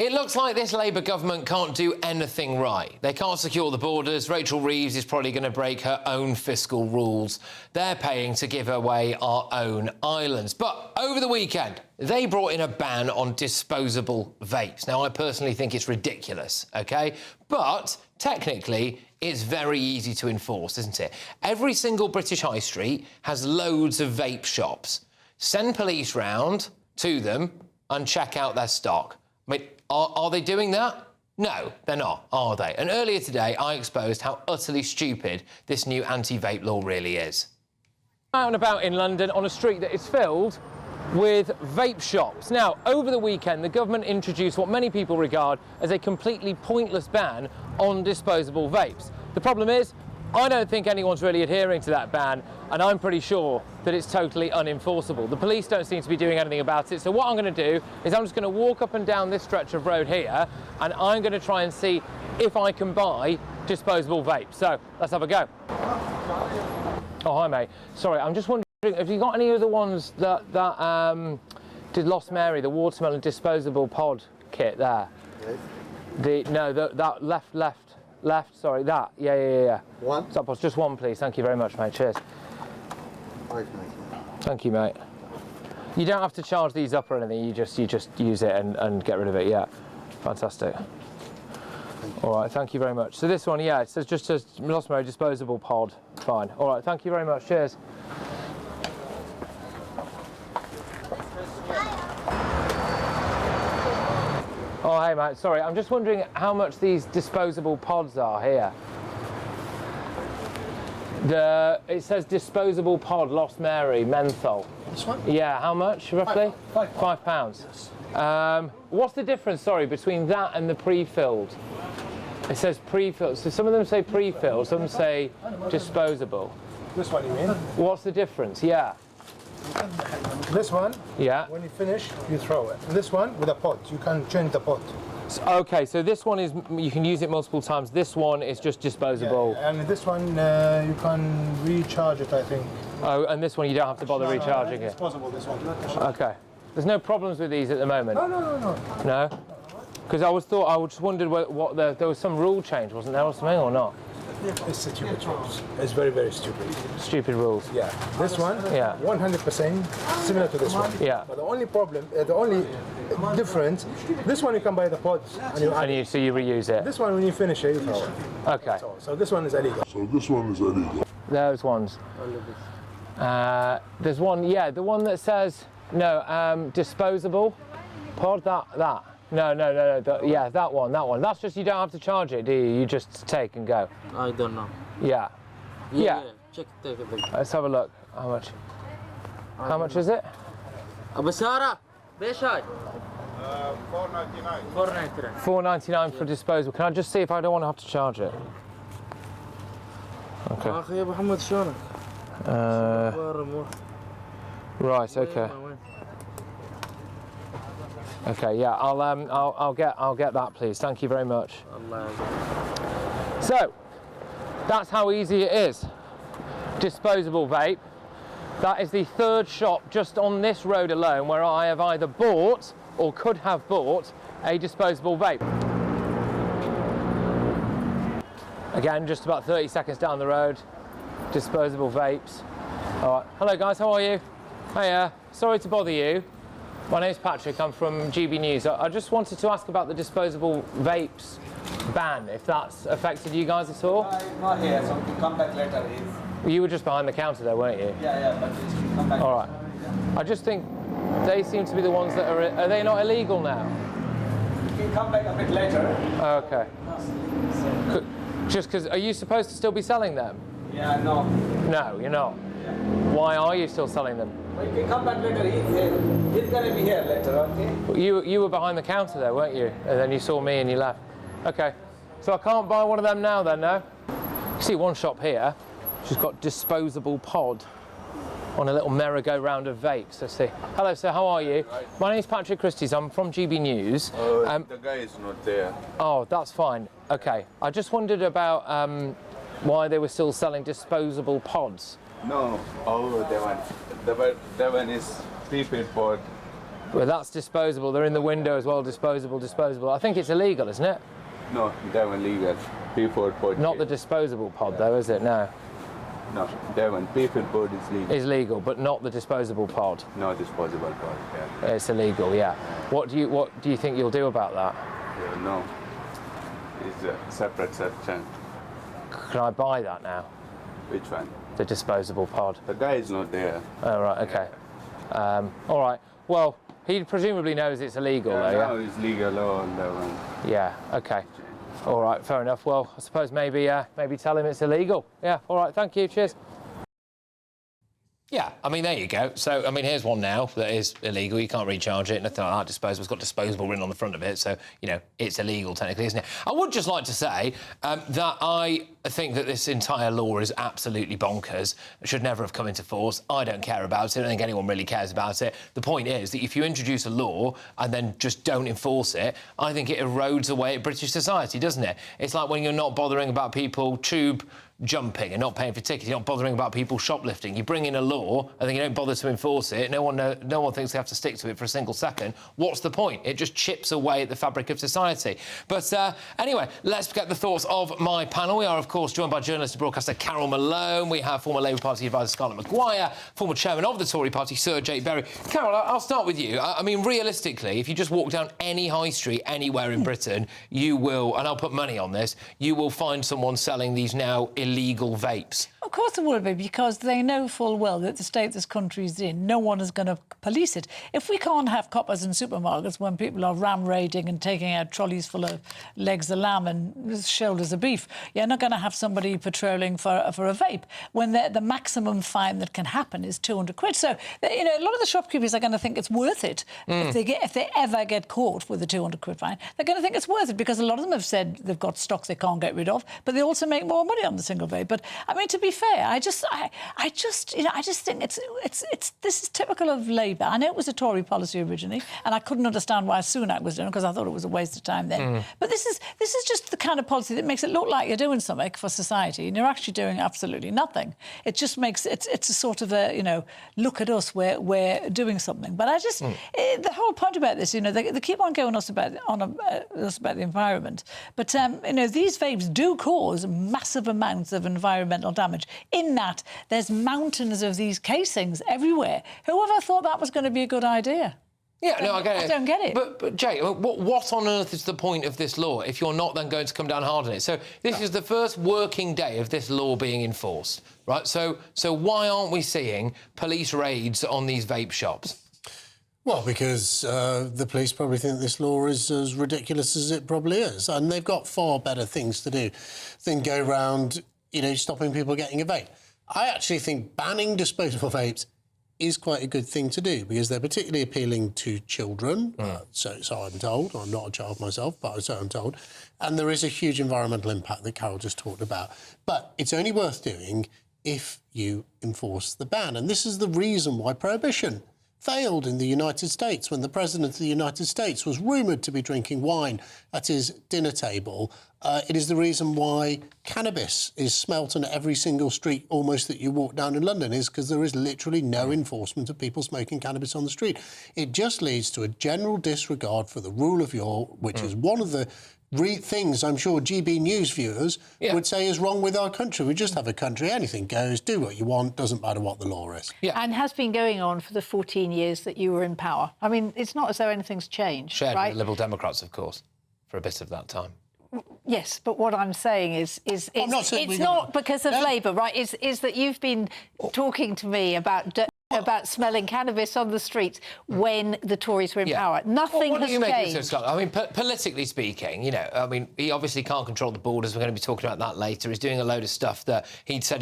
It looks like this Labour government can't do anything right. They can't secure the borders. Rachel Reeves is probably going to break her own fiscal rules. They're paying to give away our own islands. But over the weekend, they brought in a ban on disposable vapes. Now, I personally think it's ridiculous, OK? But technically, it's very easy to enforce, isn't it? Every single British high street has loads of vape shops. Send police round to them and check out their stock. I mean, are they doing that? No, they're not, are they? And earlier today, I exposed how utterly stupid this new anti-vape law really is. Out and about in London on a street that is filled with vape shops. Now, over the weekend, the government introduced what many people regard as a completely pointless ban on disposable vapes. The problem is, I don't think anyone's really adhering to that ban, and I'm pretty sure that it's totally unenforceable. The police don't seem to be doing anything about it, so what I'm going to do is I'm just going to walk up and down this stretch of road here, and I'm going to try and see if I can buy disposable vapes. So, let's have a go. Oh, hi, mate. Sorry, I'm just wondering, have you got any other ones that did Lost Mary, the watermelon disposable pod kit there? Yes. That left, sorry, that. Yeah. One? Just one, please. Thank you very much, mate. Cheers. Thank you, mate. You don't have to charge these up or anything. You just use it and get rid of it. Yeah, fantastic. All right, thank you very much. So this one, yeah, it says just a Lost Mary disposable pod. Fine. All right, thank you very much. Cheers. Oh, hey, mate, sorry, I'm just wondering how much these disposable pods are here. It says disposable pod, Lost Mary, menthol. This one? Yeah, how much, roughly? £5. Yes. What's the difference, sorry, between that and the pre-filled? It says pre-filled, so some of them say pre-filled, some say disposable. This one, you mean? What's the difference? Yeah. This one, yeah. When you finish, you throw it. This one, with a pot, you can change the pot. Okay, so this one is, you can use it multiple times. This one is just disposable. Yeah, and this one, you can recharge it, I think. Oh, and this one you don't have to bother recharging it? Disposable, this one. Okay. There's no problems with these at the moment? No. No? Because I just wondered what there was some rule change, wasn't there, or something, or not? It's stupid rules. It's very, very stupid. Stupid rules. Yeah. This one, yeah, 100% similar to this one. Yeah. But the only problem, the only difference, this one you can buy the pods and you so you reuse it. This one, when you finish it, you throw it. Okay. So this one is illegal. Those ones. There's one, yeah, the one that says disposable pod. That. No. Yeah, that one. That's just, you don't have to charge it, do you? You just take and go. I don't know. Yeah. Check the Let's have a look. How much? How much is it? Abasara, Beshai. $4.99. $4.99 for disposable. Can I just see if I don't want to have to charge it? Okay. Right. Okay. Okay, yeah, I'll get that, please. Thank you very much. So, that's how easy it is. Disposable vape. That is the third shop just on this road alone where I have either bought or could have bought a disposable vape. Again, just about 30 seconds down the road. Disposable vapes. All right. Hello, guys. How are you? Hiya. Sorry to bother you. My name's Patrick, I'm from GB News. I just wanted to ask about the disposable vapes ban, if that's affected you guys at all? I'm not here, so we'll come back later. You were just behind the counter there, weren't you? Yeah, but we'll come back. All right. I just think they seem to be the ones that are they not illegal now? You can come back a bit later. Oh, okay. Just because, are you supposed to still be selling them? Yeah, no. No, you're not. Yeah. Why are you still selling them? Well, you can come back later. He's going to be here later, okay? You were behind the counter there, weren't you? And then you saw me and you left. Okay. So I can't buy one of them now then, no? You see one shop here, she's got disposable pod on a little merry-go-round of vapes. Let's see. Hello, sir, how are you? Right. My name's Patrick Christys, I'm from GB News. The guy is not there. Oh, that's fine. Okay. I just wondered about why they were still selling disposable pods. No, that one. That one is prepaid pod. Well, that's disposable. They're in the window as well. Disposable, disposable. I think it's illegal, isn't it? No, that one legal. Before pod. Not the disposable pod, though, is it? No. No, that one. Paper pod is legal. Is legal, but not the disposable pod. No disposable pod. Yeah. It's illegal, yeah. What do you think you'll do about that? No. It's a separate section. Can I buy that now? Which one? The disposable pod. The guy is not there. Oh, right, okay. All right. Well, he presumably knows it's illegal, though, yeah? No, it's legal on that one. Yeah, okay. All right, fair enough. Well, I suppose maybe tell him it's illegal. Yeah, all right, thank you, cheers. Yeah, I mean, there you go. So, I mean, here's one now that is illegal. You can't recharge it, nothing like that. Disposable. It's got disposable written on the front of it. So, you know, it's illegal technically, isn't it? I would just like to say that I think that this entire law is absolutely bonkers. It should never have come into force. I don't care about it. I don't think anyone really cares about it. The point is that if you introduce a law and then just don't enforce it, I think it erodes away at British society, doesn't it? It's like when you're not bothering about people tube jumping and not paying for tickets, you're not bothering about people shoplifting. You bring in a law and then you don't bother to enforce it. No one thinks they have to stick to it for a single second. What's the point? It just chips away at the fabric of society. But anyway, let's get the thoughts of my panel. We are, of course, joined by journalist and broadcaster Carol Malone. We have former Labour Party advisor Scarlett Maguire, former chairman of the Tory Party, Sir Jake Berry. Carol, I'll start with you. I mean, realistically, if you just walk down any high street anywhere in Britain, you will, and I'll put money on this, you will find someone selling these now illegal vapes. Of course it will be, because they know full well that the state this country's in, no one is going to police it. If we can't have coppers in supermarkets when people are ram raiding and taking out trolleys full of legs of lamb and shoulders of beef, you're not going to have somebody patrolling for a vape when the maximum fine that can happen is 200 quid. So, you know, a lot of the shopkeepers are going to think it's worth it if they ever get caught with a 200 quid fine. They're going to think it's worth it because a lot of them have said they've got stocks they can't get rid of, but they also make more money on the single vape. But I mean, to be fair, I just think this is typical of Labour. I know it was a Tory policy originally, and I couldn't understand why Sunak was doing it because I thought it was a waste of time then. But this is just the kind of policy that makes it look like you're doing something for society, and you're actually doing absolutely nothing. It just makes it's a sort of a, you know, look at us, we're doing something. But I just the whole point about this, you know, they keep on going us about the environment, but you know, these vapes do cause massive amounts of environmental damage. In that, there's mountains of these casings everywhere. Whoever thought that was going to be a good idea? Yeah, no, I get it. I don't get it. But Jake, what on earth is the point of this law if you're not then going to come down hard on it? So this is the first working day of this law being enforced, right? So why aren't we seeing police raids on these vape shops? Well, because the police probably think this law is as ridiculous as it probably is, and they've got far better things to do than go round, you know, stopping people getting a vape. I actually think banning disposable vapes is quite a good thing to do because they're particularly appealing to children. So I'm told. I'm not a child myself, but so I'm told. And there is a huge environmental impact that Carol just talked about. But it's only worth doing if you enforce the ban. And this is the reason why prohibition failed in the United States when the President of the United States was rumoured to be drinking wine at his dinner table. It is the reason why cannabis is smelt on every single street almost that you walk down in London, is because there is literally no enforcement of people smoking cannabis on the street. It just leads to a general disregard for the rule of law, which is one of the things I'm sure GB News viewers would say is wrong with our country. We just have a country, anything goes, do what you want, doesn't matter what the law is. And has been going on for the 14 years that you were in power. I mean, it's not as though anything's changed, Shared right? with the Liberal Democrats, of course, for a bit of that time. Yes, but what I'm saying is it's not because of Labour, right? Is that you've been talking to me about smelling cannabis on the streets when the Tories were in power. Nothing has changed. I mean, politically speaking, you know, I mean, he obviously can't control the borders. We're going to be talking about that later. He's doing a load of stuff that he said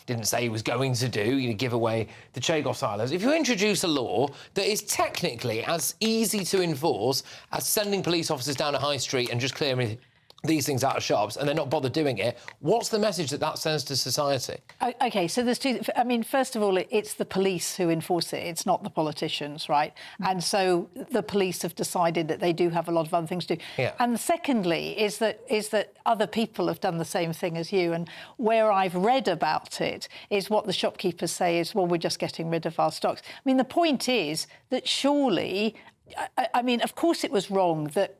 didn't say he was going to do, you know, give away the Chagos Islands. If you introduce a law that is technically as easy to enforce as sending police officers down a high street and just clearing these things out of shops and they're not bothered doing it, what's the message that sends to society? OK, so there's two... I mean, first of all, it's the police who enforce it. It's not the politicians, right? And so the police have decided that they do have a lot of other things to do. Yeah. And secondly is that other people have done the same thing as you. And where I've read about it is what the shopkeepers say is, well, we're just getting rid of our stocks. I mean, the point is that surely I mean, of course, it was wrong that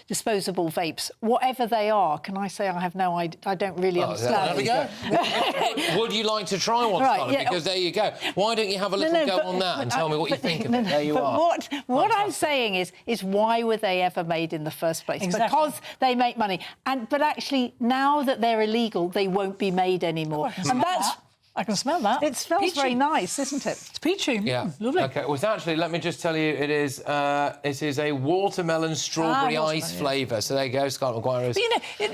disposable vapes, whatever they are, can I say I have no idea? I don't really understand. There we go. Would you like to try one, Right, Scarlett? yeah. Because there you go. Why don't you have a little go on that and tell me what you think of it? There you are. What I'm saying is why were they ever made in the first place? Exactly. Because they make money. But actually, now that they're illegal, they won't be made anymore. And that's... I can smell that. It smells Peachy. very nice, isn't it? It's peachy. Yeah. Lovely. OK, well, it's actually, let me just tell you, it is a watermelon strawberry watermelon, ice yeah. flavour. So there you go, Scarlett Maguire is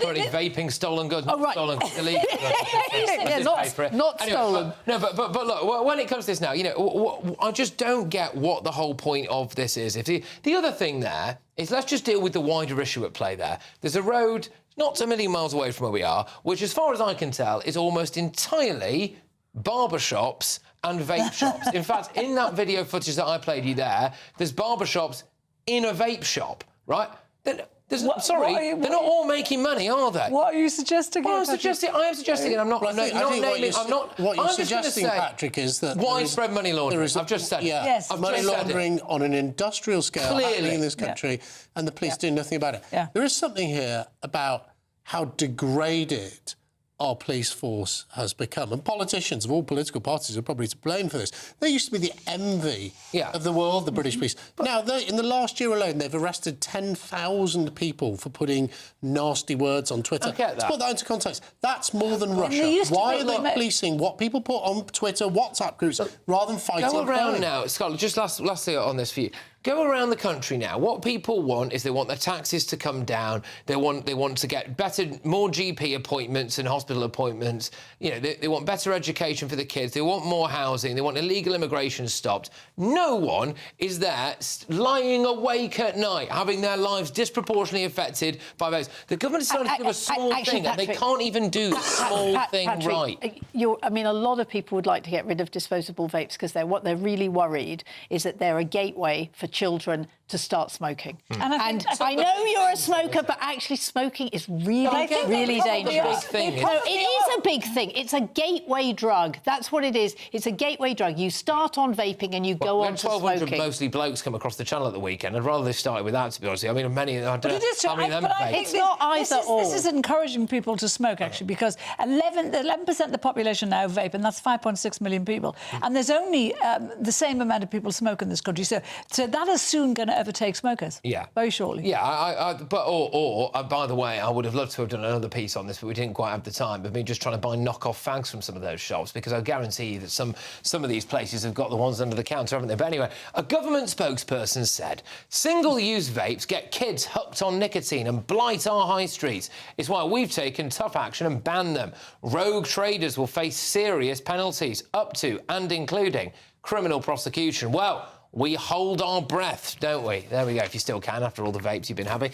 already vaping stolen goods. Oh, right. Stolen goods, illegal goods. Yeah, not stolen. But look, when it comes to this now, you know, I just don't get what the whole point of this is. If the other thing there is, let's just deal with the wider issue at play there. There's a road not a million miles away from where we are, which, as far as I can tell, is almost entirely barber shops and vape shops. In fact, in that video footage that I played you there's barber shops in a vape shop, right? They're not all making money, are they? What are you suggesting? Well, I am suggesting it. I'm not. Well, I think naming. I'm not. What you're I'm just suggesting, gonna say Patrick, is that widespread money laundering. I've just said it. Yes. I've money just said laundering on an industrial scale Clearly. happening in this country, and the police doing nothing about it. Yeah. There is something here about how degraded our police force has become, and politicians of all political parties are probably to blame for this. They used to be the envy of the world, the British police. Now, in the last year alone, they've arrested 10,000 people for putting nasty words on Twitter. I get that. To put that into context, that's more than Russia. used to Why be- are they policing what people put on Twitter, WhatsApp groups, rather than fighting Go around crime? now, Scarlett, just lastly on this for you. Go around the country now. What people want is they want their taxes to come down. They want to get more GP appointments and hospital appointments. You know, they want better education for the kids. They want more housing. They want illegal immigration stopped. No one is there lying awake at night, having their lives disproportionately affected by those. The government is trying to give a small thing, and they can't even do the small thing right. I mean, a lot of people would like to get rid of disposable vapes because what they're really worried is that they're a gateway for children to start smoking. And I know you're a smoker, but actually smoking is really dangerous. Big thing. No, it is a big thing. It's a gateway drug. That's what it is. It's a gateway drug. You start on vaping and you go on to 1,200 smoking. mostly blokes come across the channel at the weekend. I'd rather they started with that, to be honest with you. I mean, many, I don't know how many of them vape. It's not either or. This is encouraging people to smoke, actually, because 11% of the population now vape, and that's 5.6 million people. And there's only the same amount of people smoke in this country. So that is soon going to overtake smokers. Yeah. Very shortly. Yeah, by the way, I would have loved to have done another piece on this, but we didn't quite have the time. Of me just trying to buy knockoff fags from some of those shops, because I guarantee you that some of these places have got the ones under the counter, haven't they? But anyway, a government spokesperson said single-use vapes get kids hooked on nicotine and blight our high streets. It's why we've taken tough action and banned them. Rogue traders will face serious penalties, up to and including criminal prosecution. Well, we hold our breath, don't we? There we go, if you still can, after all the vapes you've been having.